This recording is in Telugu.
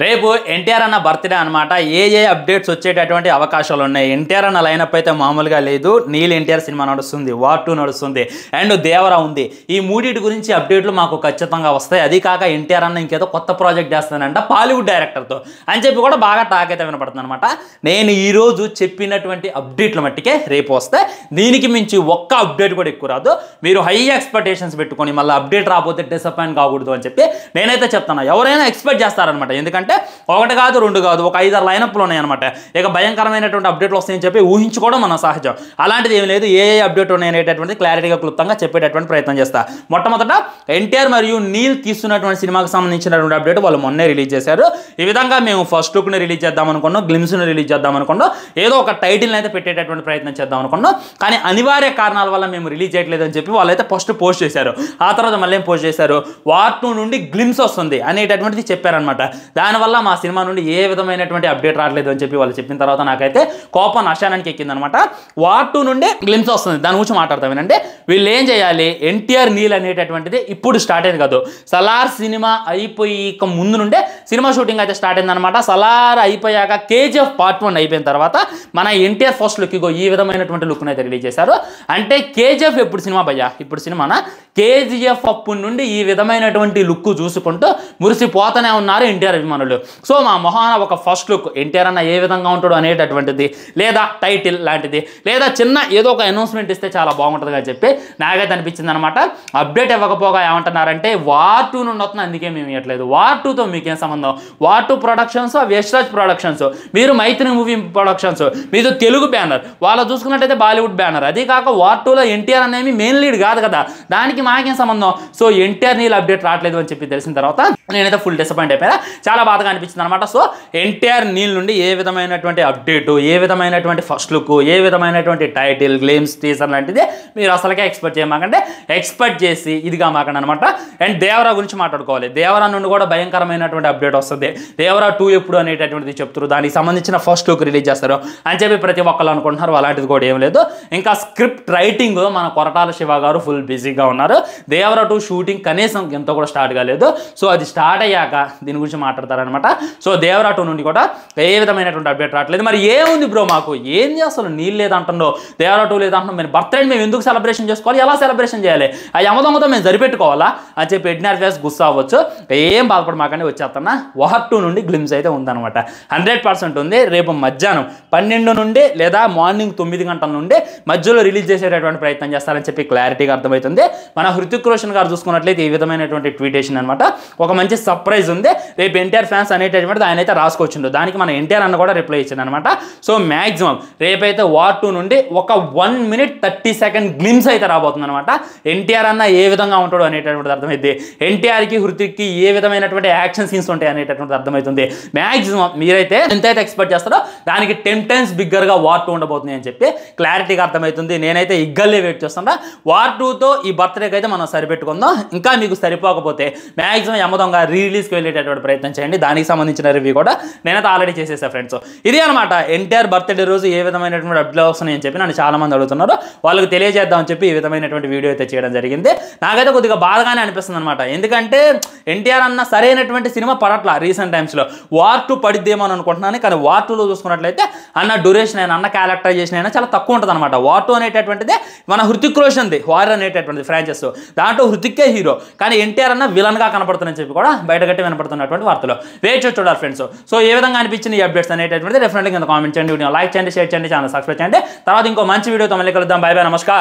రేపు ఎన్టీఆర్ అన్న బర్త్డే అనమాట. ఏ అప్డేట్స్ వచ్చేటటువంటి అవకాశాలు ఉన్నాయి. ఎన్టీఆర్ అన్న లైనప్ అయితే మామూలుగా లేదు. నీల్ ఎన్టీఆర్ సినిమా నడుస్తుంది, వార్ 2 నడుస్తుంది, అండ్ దేవరా ఉంది. ఈ మూడింటి గురించి అప్డేట్లు మాకు ఖచ్చితంగా వస్తాయి. అది కాక ఎన్టీఆర్ అన్న ఇంకేదో కొత్త ప్రాజెక్ట్ చేస్తానంట బాలీవుడ్ డైరెక్టర్తో అని చెప్పి కూడా బాగా టాక్ అయితే వినపడుతుంది అనమాట. నేను ఈరోజు చెప్పినటువంటి అప్డేట్లు మట్టికే రేపు వస్తాయి. దీనికి మించి ఒక్క అప్డేట్ కూడా ఎక్కువ రాదు. మీరు హై ఎక్స్పెక్టేషన్స్ పెట్టుకొని మళ్ళీ అప్డేట్ రాకపోతే డిసప్పాయింట్ కాకూడదు అని చెప్పి నేనైతే చెప్తాను. ఎవరైనా ఎక్స్పెక్ట్ చేస్తారనమాట. ఎందుకంటే ఒకటి కాదు, రెండు కాదు, ఒక 5-6 లైనప్లు ఉన్నాయన్నమాట. ఇక భయంకరమైనటువంటి అప్డేట్లు వస్తాయని చెప్పి ఊహించుకోవడం మన సహజం. అలాంటిది ఏమి లేదు. ఏ అప్డేట్ ఉన్నాయనేటటువంటి క్లారిటీగా క్లుప్తంగా చెప్పేటటువంటి ప్రయత్నం చేస్తా. మొట్టమొదట ఎన్టీఆర్ మరియు నీల్ తీస్తున్నటువంటి సినిమాకి సంబంధించినటువంటి అప్డేట్ వాళ్ళు మొన్నే రిలీజ్ చేశారు. ఈ విధంగా మేము ఫస్ట్ లుక్ని రిలీజ్ చేద్దాం అనుకున్నాం, గ్లిమ్స్ని రిలీజ్ చేద్దాం అనుకున్నాం, ఏదో ఒక టైటిల్ని అయితే పెట్టేటటువంటి ప్రయత్నం చేద్దాం అనుకున్నాం. కానీ అనివార్య కారణాల వల్ల మేము రిలీజ్ చేయట్లేదు అని చెప్పి వాళ్ళైతే ఫస్ట్ పోస్ట్ చేశారు. ఆ తర్వాత మళ్ళీ ఏం పోస్ట్ చేశారు, వార్ 2 నుండి గ్లిమ్స్ వస్తుంది అనేటటువంటిది చెప్పారనమాట. దానివల్ల మా సినిమా నుండి ఏ విధమైనటువంటి అప్డేట్ రావట్లేదు అని చెప్పి వాళ్ళు చెప్పిన తర్వాత నాకైతే కోపం అశానానికి ఎక్కిందనమాట. వార్ 2 నుండి గ్లిమ్స్ వస్తుంది, దాని గురించి మాట్లాడతాం. ఏంటంటే వీళ్ళు ఏం చేయాలి, ఎన్టీఆర్ నీల్ అనేటటువంటిది ఇప్పుడు స్టార్ట్ అయింది కాదు, సలార్ సినిమా అయిపోయి ముందు నుండే సినిమా షూటింగ్ అయితే స్టార్ట్ అయిందనమాట. సలార్ అయిపోయాక కేజీఎఫ్ పార్ట్ 1 అయిపోయిన తర్వాత మన ఎన్టీఆర్ ఫస్ట్ లుక్ ఈ విధమైనటువంటి లుక్ను అయితే రిలీజ్ చేశారు. అంటే కేజీఎఫ్ ఎప్పుడు సినిమా భయ్యా, ఇప్పుడు సినిమానా కేజీఎఫ్ అప్పటి నుండి ఈ విధమైనటువంటి లుక్ చూసుకుంటూ మురిసిపోతూనే ఉన్నారు ఎన్టీఆర్ అభిమానులు. సో మా మొహాన ఒక ఫస్ట్ లుక్ ఎన్టీఆర్ అన్న ఏ విధంగా ఉంటాడు అనేటటువంటిది, లేదా టైటిల్ లాంటిది, లేదా చిన్న ఏదో ఒక అనౌన్స్మెంట్ ఇస్తే చాలా బాగుంటుంది అని చెప్పి నాకైతే అనిపించింది అనమాట. అప్డేట్ ఇవ్వకపోగా ఏమంటున్నారంటే వార్ 2 నుండి వస్తుంది, అందుకే మేము ఇవ్వట్లేదు. వార్ 2తో మీకేం సంబంధం? వార్ 2 ప్రొడక్షన్స్, యశ్రాజ్ ప్రొడక్షన్స్, మీరు మైత్రి మూవీ ప్రొడక్షన్స్, మీరు తెలుగు బ్యానర్, వాళ్ళు చూసుకున్నట్టయితే బాలీవుడ్ బ్యానర్. అది కాక వార్ 2లో ఎన్టీఆర్ అనేవి మెయిన్ లీడ్ కాదు కదా, దానికి మాకేం సంబంధం? సో ఎన్టీఆర్ నీళ్ళు అప్డేట్ రావట్లేదు అని చెప్పి తెలిసిన తర్వాత నేనైతే ఫుల్ డిసప్పాయింట్ అయిపోయా. చాలా బాధగా అనిపించింది అనమాట. సో ఎన్టీఆర్ నీల్ నుండి ఏ విధమైనటువంటి అప్డేటు, ఏ విధమైనటువంటి ఫస్ట్ లుక్, ఏ విధమైనటువంటి టైటిల్, గ్లేమ్స్, టీజర్ లాంటిది మీరు అసలుకే ఎక్స్పెక్ట్ చేయమాకంటే, ఎక్స్పెక్ట్ చేసి ఇదిగా మాకండి అనమాట. అండ్ దేవరా గురించి మాట్లాడుకోవాలి. దేవరా నుండి కూడా భయంకరమైనటువంటి అప్డేట్ వస్తుంది. దేవరా 2 ఎప్పుడు అనేటటువంటిది చెప్తారు, దానికి సంబంధించిన ఫస్ట్ లుక్ రిలీజ్ చేస్తారు అని చెప్పి ప్రతి ఒక్కళ్ళు అనుకుంటున్నారు. అలాంటిది కూడా ఏం లేదు. ఇంకా స్క్రిప్ట్ రైటింగ్ మన కొరటాల శివ గారు ఫుల్ బిజీగా ఉన్నారు. దేవరా 2 షూటింగ్ కనీసం ఎంత కూడా స్టార్ట్ కాలేదు. సో అది స్టార్ట్ అయ్యాక దీని గురించి మాట్లాడతారనమాట. సో దేవరా 2 నుండి కూడా ఏ విధమైనటువంటి అప్డేట్ రావట్లేదు. మరి ఏముంది బ్రో, మాకు ఏం చేస్తాను, నీళ్ళు లేదంటుండో, దేవరా 2 లేదంటున్నాం, మేము బర్త్డే మేము ఎందుకు సెలబ్రేషన్ చేసుకోవాలి, ఎలా సెలబ్రేషన్ చేయాలి, ఆ యమదొంగతో మేము సరిపెట్టుకోవాలా అని చెప్పి ఎడ్నార్ ఫేస్ గుస్సా అవ్వచ్చు. ఏం బాధపడమాకండి, వచ్చేస్తున్నా. వార్ 2 నుండి గ్లిమ్స్ అయితే ఉందన్నమాట. 100% ఉంది. రేపు మధ్యాహ్నం 12 నుండి లేదా మార్నింగ్ 9 గంటల నుండి మధ్యలో రిలీజ్ చేసేటటువంటి ప్రయత్నం చేస్తారని చెప్పి క్లారిటీగా అర్థమవుతుంది. మన హృతిక్ రోషన్ గారు చూసుకున్నట్లయితే ఈ విధమైనటువంటి ట్వీటేషన్ అనమాట. ఒక మంచి సర్ప్రైజ్ ఉంది. రేపు ఎన్టీఆర్ ఫ్యాన్స్ అనేటటువంటిది ఆయన అయితే రాసుకొచ్చిండు. దానికి మన ఎన్టీఆర్ అన్న కూడా రిప్లై ఇచ్చింది అనమాట. సో మ్యాక్సిమం రేపైతే వార్ 2 నుండి ఒక 1 minute 30 seconds గ్లిమ్స్ అయితే రాబోతుంది అనమాట. ఎన్టీఆర్ అన్న ఏ విధంగా ఉంటాడు అనేటటువంటిది అర్థమైంది. ఎన్టీఆర్కి హృతిక్కి ఏ విధమైనటువంటి యాక్షన్ సీన్స్ ఉంటాయి అనేటటువంటిది అర్థమవుతుంది. మ్యాక్సిమం మీరైతే ఎంతైతే ఎక్స్పెక్ట్ చేస్తారో దానికి 10 times బిగ్గర్గా వార్ 2 ఉండబోతుంది అని చెప్పి క్లారిటీగా అర్థమవుతుంది. నేనైతే ఇగ్గల్లే వెయిట్ చేస్తున్నా. వార్ 2తో ఈ బర్త్డేకి అయితే మనం సరిపెట్టుకుందాం. ఇంకా మీకు సరిపోకపోతే మ్యాక్సిమం యమదొంగ రిలీజ్కి వెళ్ళేటటువంటి ప్రయత్నం చేయండి. దానికి సంబంధించిన రివ్యూ కూడా నేనైతే ఆల్రెడీ చేసేసా ఫ్రెండ్స్. ఇది అనమాట ఎన్టీఆర్ బర్త్డే రోజు ఏ విధమైనటువంటి అప్డేట్ వస్తున్నాయి అని చెప్పి నన్ను చాలా మంది అడుగుతున్నారు. వాళ్ళకి తెలియజేద్దామని చెప్పి ఈ విధమైనటువంటి వీడియో అయితే చేయడం జరిగింది. నాకైతే కొద్దిగా బాధగానే అనిపిస్తుంది అనమాట. ఎందుకంటే ఎన్టీఆర్ అన్న సరైనటువంటి సినిమా పడట్లా రీసెంట్ టైమ్స్లో. వార్ 2 పడిద్దేమో అని అనుకుంటున్నాను. కానీ వార్ 2లో చూసుకున్నట్లయితే అన్న డ్యూరేషన్ అయినా, అన్న క్యారెక్టరైజేషన్ అయినా చాలా తక్కువ ఉంటుంది అనమాట. వార్ 2 అనేటటువంటిది మన హృతిక్ రోషన్ది, వార్ అనేటటువంటిది ఫ్రాంచైజ్. దాంట్లో హృతిక్కే హీరో, కానీ ఎన్టీఆర్ అన్న విలన్గా కనపడుతుందని చెప్పి కూడా బయటగట్టి వినపడుతున్నటువంటి వార్తలు. వెయిట్ చేసి చూడాలి ఫ్రెండ్స్. సో ఏ విధంగా అనిపించింది ఈ అప్డేట్స్ అనేటటువంటిది డెఫినెట్గా కింద కామెంట్ చేయండి, వీడియో లైక్ చేయండి, షేర్ చేయండి, ఛానల్ సబ్స్క్రైబ్ చేయండి. తర్వాత ఇంకో మంచి వీడియోతో మళ్ళీ కలుద్దాం. బై బై, నమస్కారం.